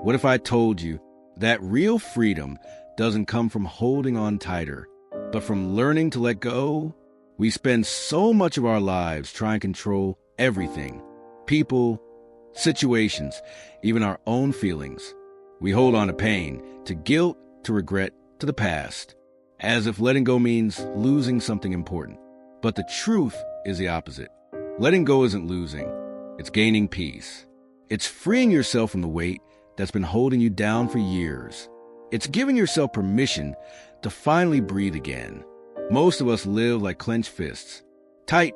What if I told you that real freedom doesn't come from holding on tighter, but from learning to let go? We spend so much of our lives trying to control everything: people, situations, even our own feelings. We hold on to pain, to guilt, to regret, to the past, as if letting go means losing something important. But the truth is the opposite. Letting go isn't losing, it's gaining peace. It's freeing yourself from the weight that's been holding you down for years. It's giving yourself permission to finally breathe again. Most of us live like clenched fists, tight,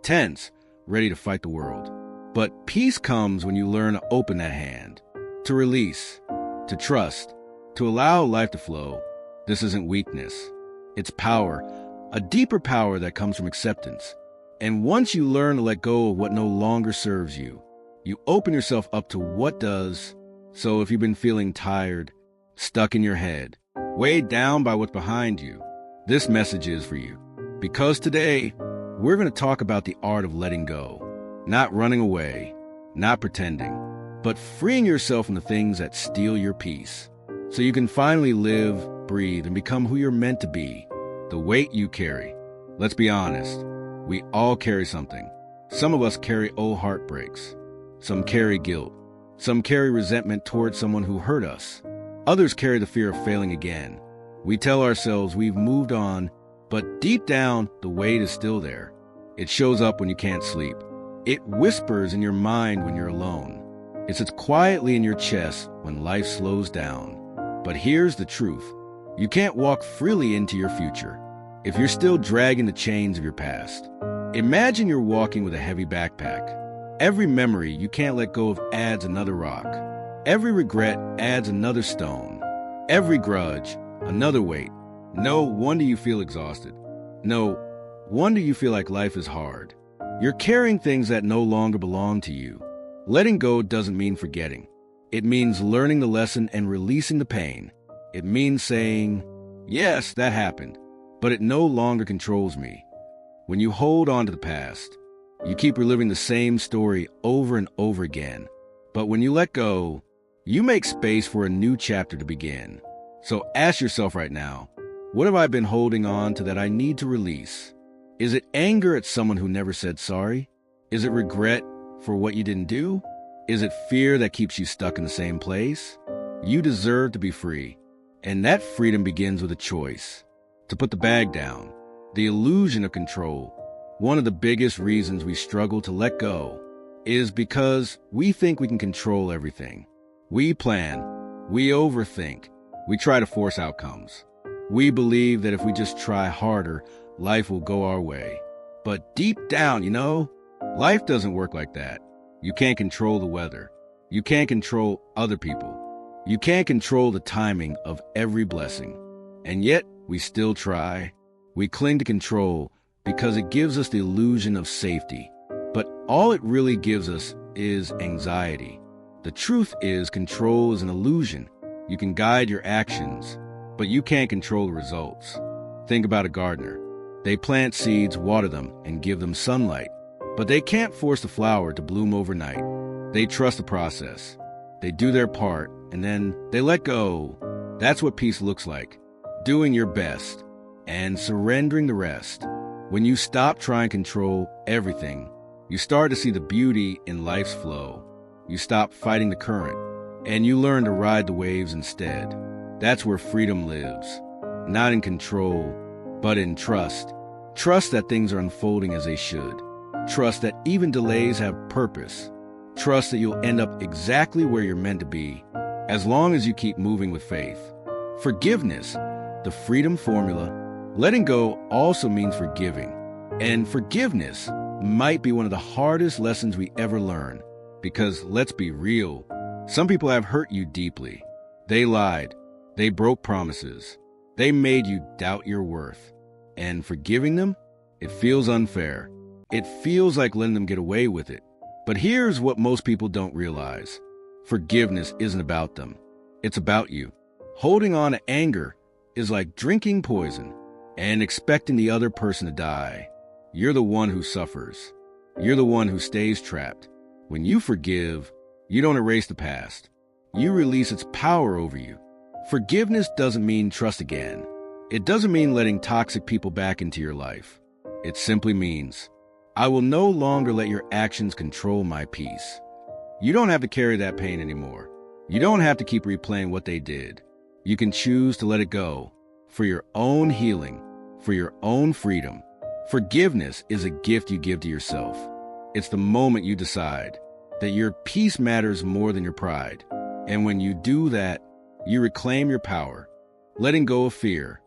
tense, ready to fight the world. But peace comes when you learn to open that hand, to release, to trust, to allow life to flow. This isn't weakness. It's power, a deeper power that comes from acceptance. And once you learn to let go of what no longer serves you, you open yourself up to what does. So if you've been feeling tired, stuck in your head, weighed down by what's behind you, this message is for you. Because today, we're going to talk about the art of letting go. Not running away, not pretending, but freeing yourself from the things that steal your peace. So you can finally live, breathe, and become who you're meant to be. The weight you carry. Let's be honest. We all carry something. Some of us carry old heartbreaks. Some carry guilt. Some carry resentment towards someone who hurt us. Others carry the fear of failing again. We tell ourselves we've moved on, but deep down, the weight is still there. It shows up when you can't sleep. It whispers in your mind when you're alone. It sits quietly in your chest when life slows down. But here's the truth. You can't walk freely into your future if you're still dragging the chains of your past. Imagine you're walking with a heavy backpack. Every memory you can't let go of adds another rock. Every regret adds another stone. Every grudge, another weight. No wonder you feel exhausted. No wonder you feel like life is hard. You're carrying things that no longer belong to you. Letting go doesn't mean forgetting. It means learning the lesson and releasing the pain. It means saying, yes, that happened, but it no longer controls me. When you hold on to the past, you keep reliving the same story over and over again. But when you let go, you make space for a new chapter to begin. So ask yourself right now, what have I been holding on to that I need to release? Is it anger at someone who never said sorry? Is it regret for what you didn't do? Is it fear that keeps you stuck in the same place? You deserve to be free. And that freedom begins with a choice. To put the bag down. The illusion of control. One of the biggest reasons we struggle to let go is because we think we can control everything. We plan. We overthink. We try to force outcomes. We believe that if we just try harder, life will go our way. But deep down, life doesn't work like that. You can't control the weather. You can't control other people. You can't control the timing of every blessing. And yet, we still try. We cling to control because it gives us the illusion of safety. But all it really gives us is anxiety. The truth is, control is an illusion. You can guide your actions, but you can't control the results. Think about a gardener. They plant seeds, water them, and give them sunlight. But they can't force the flower to bloom overnight. They trust the process. They do their part, and then they let go. That's what peace looks like. Doing your best and surrendering the rest. When you stop trying to control everything, you start to see the beauty in life's flow. You stop fighting the current, and you learn to ride the waves instead. That's where freedom lives. Not in control, but in trust. Trust that things are unfolding as they should. Trust that even delays have purpose. Trust that you'll end up exactly where you're meant to be, as long as you keep moving with faith. Forgiveness, the freedom formula. Letting go also means forgiving. And forgiveness might be one of the hardest lessons we ever learn. Because let's be real, some people have hurt you deeply. They lied. They broke promises. They made you doubt your worth. And forgiving them, it feels unfair. It feels like letting them get away with it. But here's what most people don't realize. Forgiveness isn't about them. It's about you. Holding on to anger is like drinking poison and expecting the other person to die. You're the one who suffers. You're the one who stays trapped. When you forgive, you don't erase the past. you release its power over you. Forgiveness doesn't mean trust again. It doesn't mean letting toxic people back into your life. It simply means, I will no longer let your actions control my peace. You don't have to carry that pain anymore. You don't have to keep replaying what they did. You can choose to let it go for your own healing, for your own freedom. Forgiveness is a gift you give to yourself. It's the moment you decide that your peace matters more than your pride. And when you do that, you reclaim your power, letting go of fear.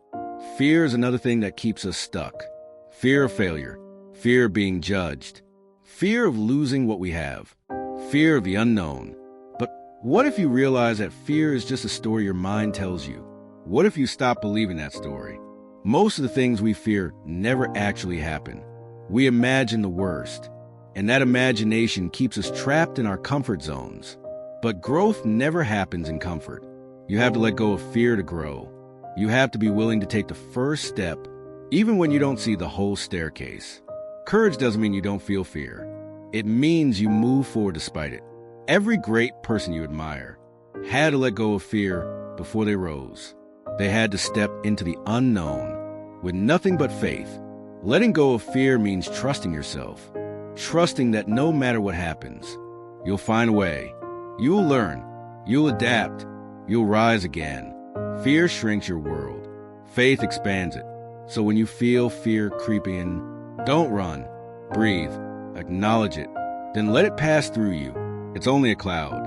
Fear is another thing that keeps us stuck. Fear of failure, fear of being judged, fear of losing what we have, fear of the unknown. But what if you realize that fear is just a story your mind tells you? What if you stop believing that story? Most of the things we fear never actually happen. We imagine the worst, and that imagination keeps us trapped in our comfort zones. But growth never happens in comfort. You have to let go of fear to grow. You have to be willing to take the first step, even when you don't see the whole staircase. Courage doesn't mean you don't feel fear. It means you move forward despite it. Every great person you admire had to let go of fear before they rose. They had to step into the unknown with nothing but faith. Letting go of fear means trusting yourself, trusting that no matter what happens, you'll find a way. You'll learn. You'll adapt. You'll rise again. Fear shrinks your world. Faith expands it. So when you feel fear creeping in, don't run. Breathe. Acknowledge it. Then let it pass through you. It's only a cloud.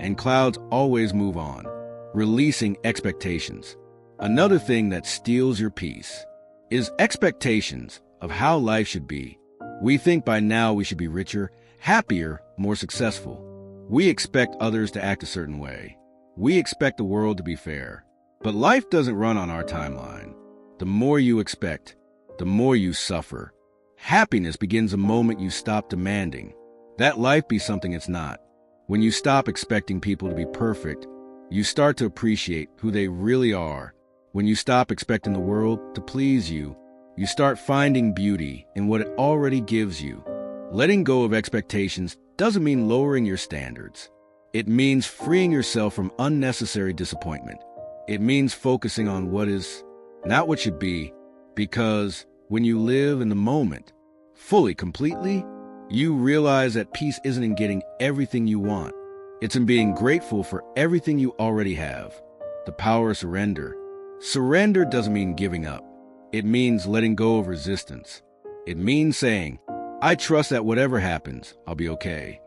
And clouds always move on. Releasing expectations. Another thing that steals your peace is expectations of how life should be. We think by now we should be richer, happier, more successful. We expect others to act a certain way. We expect the world to be fair. But life doesn't run on our timeline. The more you expect, the more you suffer. Happiness begins the moment you stop demanding that life be something it's not. When you stop expecting people to be perfect, you start to appreciate who they really are. When you stop expecting the world to please you, you start finding beauty in what it already gives you. Letting go of expectations doesn't mean lowering your standards. It means freeing yourself from unnecessary disappointment. It means focusing on what is, not what should be, because when you live in the moment, fully, completely, you realize that peace isn't in getting everything you want. It's in being grateful for everything you already have. The power of surrender. Surrender doesn't mean giving up. It means letting go of resistance. It means saying, I trust that whatever happens, I'll be okay.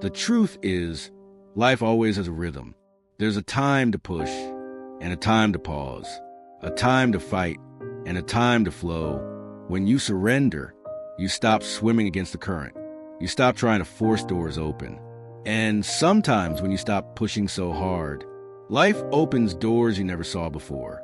The truth is, life always has a rhythm. There's a time to push, and a time to pause, a time to fight, and a time to flow. When you surrender, you stop swimming against the current. You stop trying to force doors open. And sometimes when you stop pushing so hard, life opens doors you never saw before.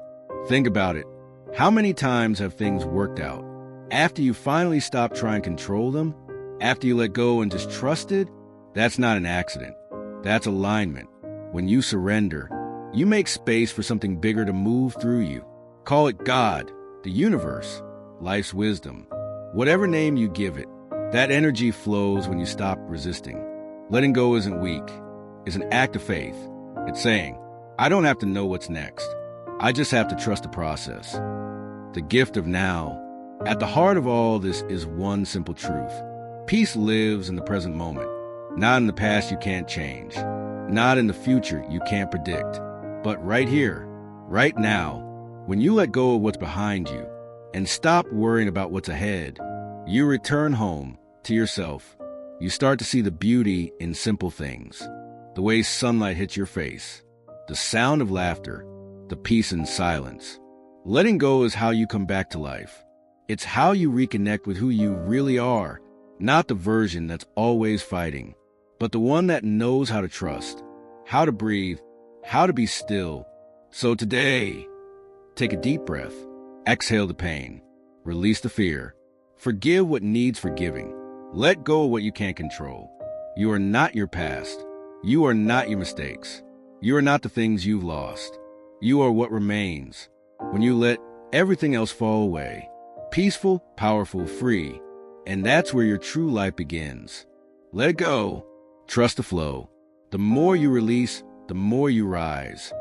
Think about it. How many times have things worked out? After you finally stop trying to control them, after you let go and just trusted, that's not an accident. That's alignment. When you surrender, you make space for something bigger to move through you. Call it God, the universe, life's wisdom. Whatever name you give it, that energy flows when you stop resisting. Letting go isn't weak. It's an act of faith. It's saying, I don't have to know what's next. I just have to trust the process. The gift of now. At the heart of all this is one simple truth. Peace lives in the present moment. Not in the past you can't change. Not in the future you can't predict. But right here, right now, when you let go of what's behind you and stop worrying about what's ahead, you return home to yourself. You start to see the beauty in simple things. The way sunlight hits your face, the sound of laughter, the peace in silence. Letting go is how you come back to life. It's how you reconnect with who you really are, not the version that's always fighting, but the one that knows how to trust, how to breathe, how to be still. So today, take a deep breath, exhale the pain, release the fear, forgive what needs forgiving, let go of what you can't control. You are not your past. You are not your mistakes. You are not the things you've lost. You are what remains when you let everything else fall away. Peaceful, powerful, free. And that's where your true life begins. Let it go. Trust the flow. The more you release, the more you rise.